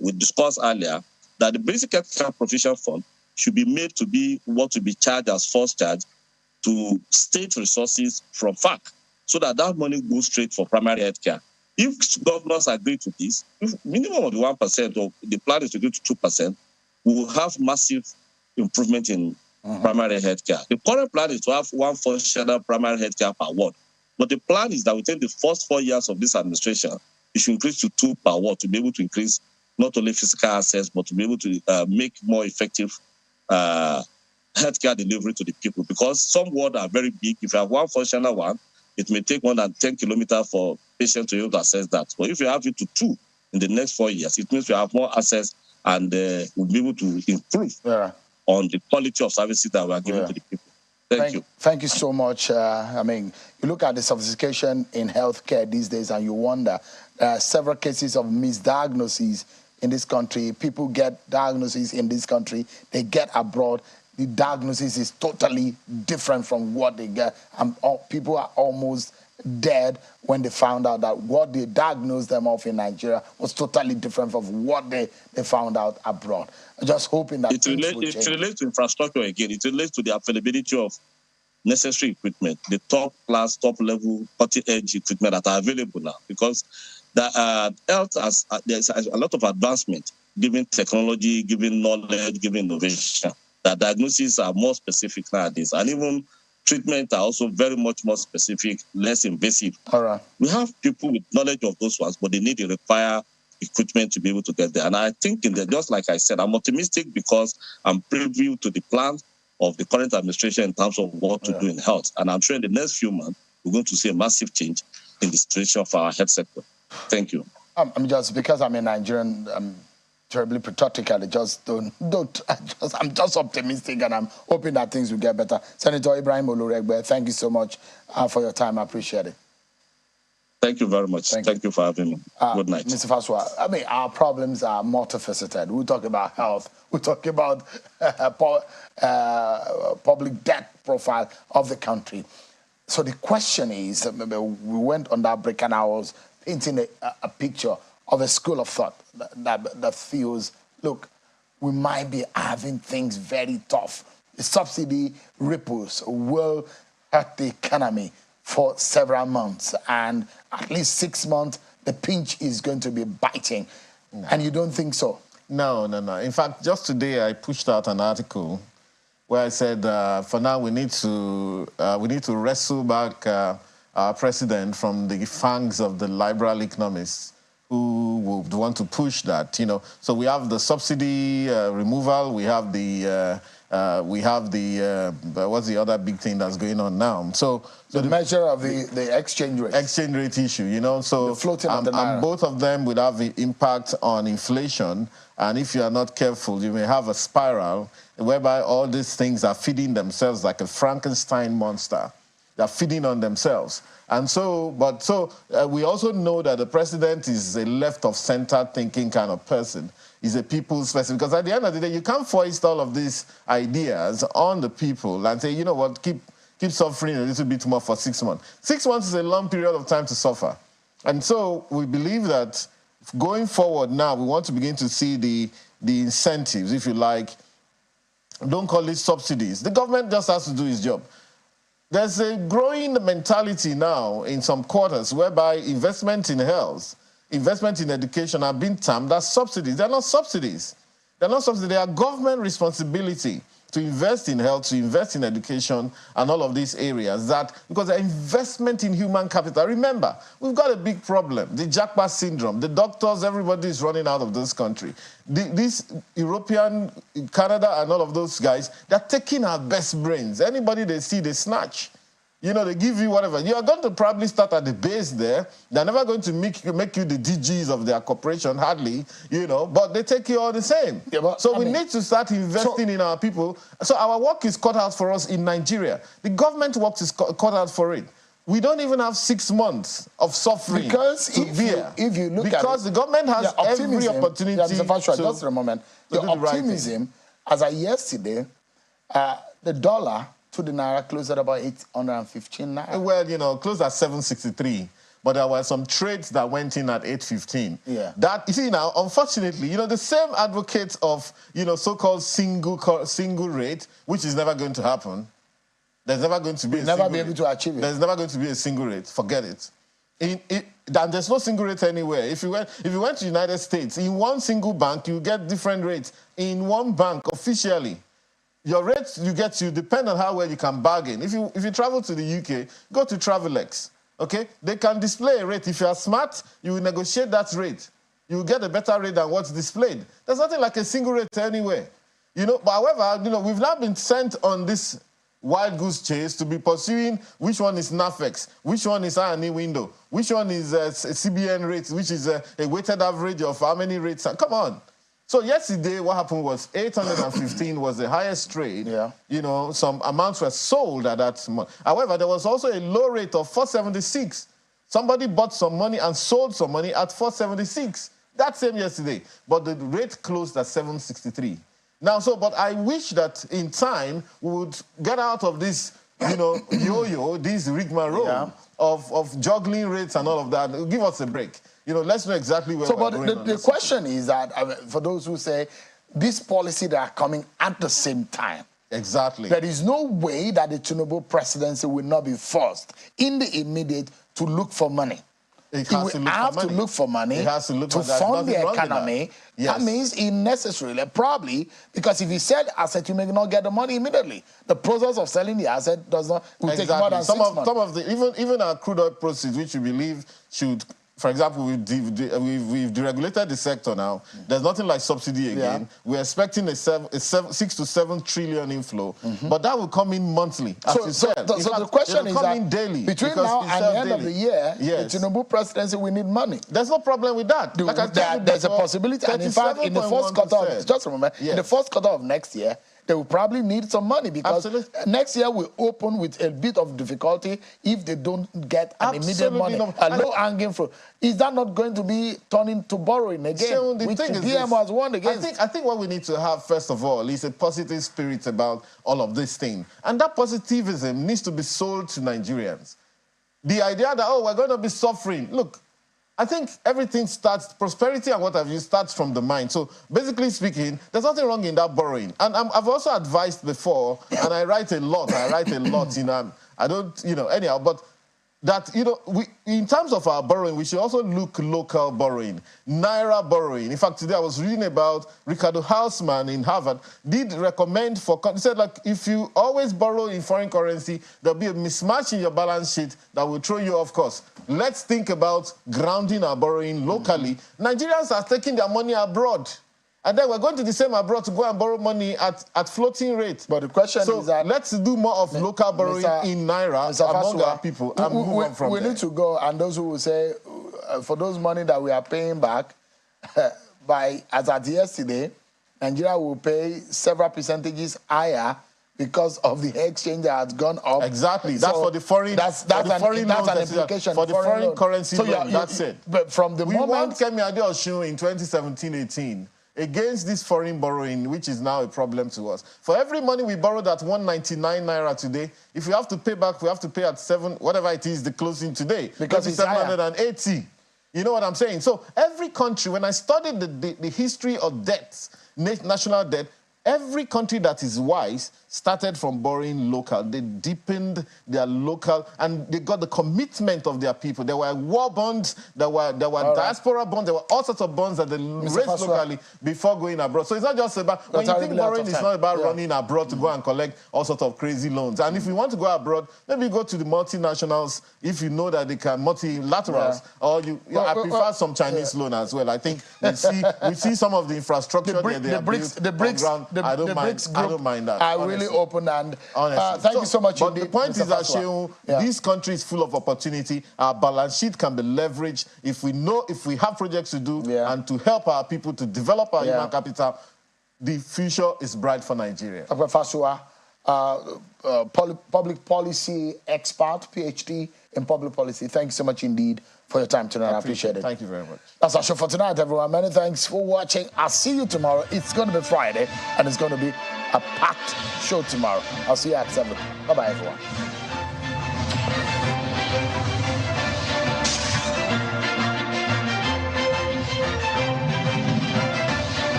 we discussed earlier, that the basic health care provision fund should be made to be what will be charged as first charge to state resources from FAC, so that money goes straight for primary health care. If governors agree to this, if minimum of the 1%, or the plan is to go to 2%, we will have massive improvement in primary health care. The current plan is to have one functional primary health care per ward. But the plan is that within the first 4 years of this administration, it should increase to 2 per ward, to be able to increase not only physical access, but to be able to make more effective healthcare delivery to the people. Because some wards are very big. If you have one functional one, it may take more than 10 kilometers for patients to be able to access that. But if you have it to 2 in the next 4 years, it means you have more access, and we'll be able to improve on the quality of services that we are giving to the people. Thank you. Thank you so much. I mean, you look at the sophistication in healthcare these days, and you wonder, there are several cases of misdiagnoses in this country. People get diagnoses in this country, they get abroad. The diagnosis is totally different from what they get. And people are almost dead when they found out that what they diagnosed them of in Nigeria was totally different from what they found out abroad. I'm just hoping that it relates to infrastructure again. It relates to the availability of necessary equipment, the top class, top level, cutting-edge equipment that are available now. Because the health there's a lot of advancement, given technology, given knowledge, given innovation. The diagnoses are more specific nowadays, and even treatment are also very much more specific, less invasive. All right. We have people with knowledge of those ones, but they need to require equipment to be able to get there. And I think, just like I said, I'm optimistic because I'm privy to the plans of the current administration in terms of what to do in health. And I'm sure in the next few months, we're going to see a massive change in the situation of our health sector. Thank you. I'm just, because I'm a Nigerian, I'm terribly patriotic, and I'm just optimistic, and I'm hoping that things will get better. Senator Ibrahim Oluregbe, thank you so much for your time. I appreciate it. Thank you very much. Thank you for having me. Good night. Mr. Faswa, I mean, our problems are multifaceted. We talk about health. We talk about public debt profile of the country. So the question is, we went on that break and I was painting a picture of a school of thought that feels, look, we might be having things very tough. The subsidy ripples will hurt the economy for several months, and at least 6 months, the pinch is going to be biting. No. And you don't think so? No. In fact, just today I pushed out an article where I said, for now we need to wrestle back our president from the fangs of the liberal economists who would want to push that. So we have the subsidy removal, we have the what's the other big thing that's going on now? So the measure of the exchange rate. Exchange rate issue, So the floating of the naira. And both of them would have an impact on inflation. And if you are not careful, you may have a spiral whereby all these things are feeding themselves like a Frankenstein monster. They're feeding on themselves. And we also know that the president is a left-of-center thinking kind of person. He's a people's person. Because at the end of the day, you can't foist all of these ideas on the people and say, you know what, keep suffering a little bit more for 6 months. 6 months is a long period of time to suffer. And so we believe that going forward now, we want to begin to see the incentives, if you like. Don't call it subsidies. The government just has to do its job. There's a growing mentality now in some quarters whereby investment in health, investment in education are being termed as subsidies. They're not subsidies. They're not subsidies. They are government responsibility to invest in health, to invest in education, and all of these areas. Because the investment in human capital. Remember, we've got a big problem, the Japa syndrome. The doctors, everybody is running out of this country. This European, Canada, and all of those guys, they're taking our best brains. Anybody they see, they snatch. They give you whatever. You are going to probably start at the base there. They're never going to make you the DGs of their corporation, hardly, but they take you all the same. Yeah, so we need to start investing in our people. So our work is cut out for us in Nigeria. The government work is cut out for it. We don't even have 6 months of suffering if you look at the government has every opportunity just for a moment. The optimism, as of yesterday, the dollar to the naira closed at about 815 naira. Well, closed at 763. But there were some trades that went in at 815. Yeah. That, you see now, unfortunately, the same advocates of, so-called single rate, which is never going to happen. There's never going to be able to achieve it. There's never going to be a single rate. Forget it. And there's no single rate anywhere. If you went to the United States, in one single bank, you get different rates. In one bank, officially. Your rates you depend on how well you can bargain. If you travel to the UK, go to Travelex, okay? They can display a rate. If you are smart, you will negotiate that rate. You will get a better rate than what's displayed. There's nothing like a single rate anywhere. But however, we've now been sent on this wild goose chase to be pursuing which one is NAFEX, which one is I&E window, which one is CBN rates, which is a weighted average of how many rates. Come on. So yesterday, what happened was 815 was the highest trade. Yeah. Some amounts were sold at that month. However, there was also a low rate of 476. Somebody bought some money and sold some money at 476. That same yesterday. But the rate closed at 763. Now, but I wish that in time we would get out of this, yo-yo, this rigmarole of juggling rates and all of that. Give us a break. Let's know exactly where we're going. But the question is that, for those who say, this policy that are coming at the same time. Exactly. There is no way that the Tinubu presidency will not be forced in the immediate to look for money. It has to look for money to fund the economy. Yes. That means necessarily, probably, because if you sell asset, you may not get the money immediately. The process of selling the asset will take more than 6 months. Some of the even our crude oil proceeds, which we believe should for example, we've deregulated the sector now. There's nothing like subsidy again. We're expecting a 6 to 7 trillion inflow, but that will come in monthly, as you said. So the question is that daily between now and the end of the year, the Tinubu presidency, we need money. There's no problem with that. There's a possibility, and in fact, in the first quarter, just remember, in the first quarter of next year, they will probably need some money because next year will open with a bit of difficulty if they don't get an immediate money, a low-hanging fruit. Is that not going to be turning to borrowing again, so the which thing the is DMO has warned against? I think what we need to have, first of all, is a positive spirit about all of this thing. And that positivism needs to be sold to Nigerians. The idea that, oh, we're going to be suffering. Look, I think everything starts, prosperity and what have you, starts from the mind. So basically speaking, there's nothing wrong in that borrowing. And I've also advised before, and I write a lot, you know, I don't, you know, anyhow, but that, you know, in terms of our borrowing, we should also look local borrowing, Naira borrowing. In fact, today I was reading about Ricardo Hausman in Harvard, did recommend he said, like, if you always borrow in foreign currency, there'll be a mismatch in your balance sheet that will throw you off course. Let's think about grounding our borrowing locally. Nigerians are taking their money abroad. And then we're going to the same abroad to go and borrow money at floating rate. But the question is that... let's do more of local borrowing in Naira among our people and move on from there. We need to go, and those who will say, for those money that we are paying back, as at yesterday, Nigeria will pay several percentages higher because of the exchange that has gone up. Exactly. That's for the foreign. That's an implication for the foreign currency. So that's it. But from the moment... We want Kemi Adeosun in 2017-18 against this foreign borrowing, which is now a problem to us. For every money we borrowed at 199 Naira today, if we have to pay back, we have to pay at 7, whatever it is, the closing today. Because it's 780. You know what I'm saying? So every country, when I studied the history of debts, national debt, every country that is wise started from borrowing local. They deepened their local, and they got the commitment of their people. There were war bonds, there were diaspora bonds, there were all sorts of bonds that they raised locally before going abroad. So it's not just about, when you think borrowing, it's not about running abroad to go and collect all sorts of crazy loans. And if you want to go abroad, maybe go to the multinationals if you know that they can, multilaterals, or I prefer some Chinese loan as well. I think we see some of the infrastructure the BRICS group are really open, and thank you so much. But the point is that, Shehu, this country is full of opportunity. Our balance sheet can be leveraged if we have projects to do and to help our people to develop our human capital. The future is bright for Nigeria. Dr. Fasua, public policy expert, PhD in public policy. Thank you so much indeed for your time tonight. I appreciate it. Thank you very much. That's our show for tonight, everyone. Many thanks for watching. I'll see you tomorrow. It's going to be Friday, and it's going to be a packed show tomorrow. I'll see you at 7. Bye-bye, everyone.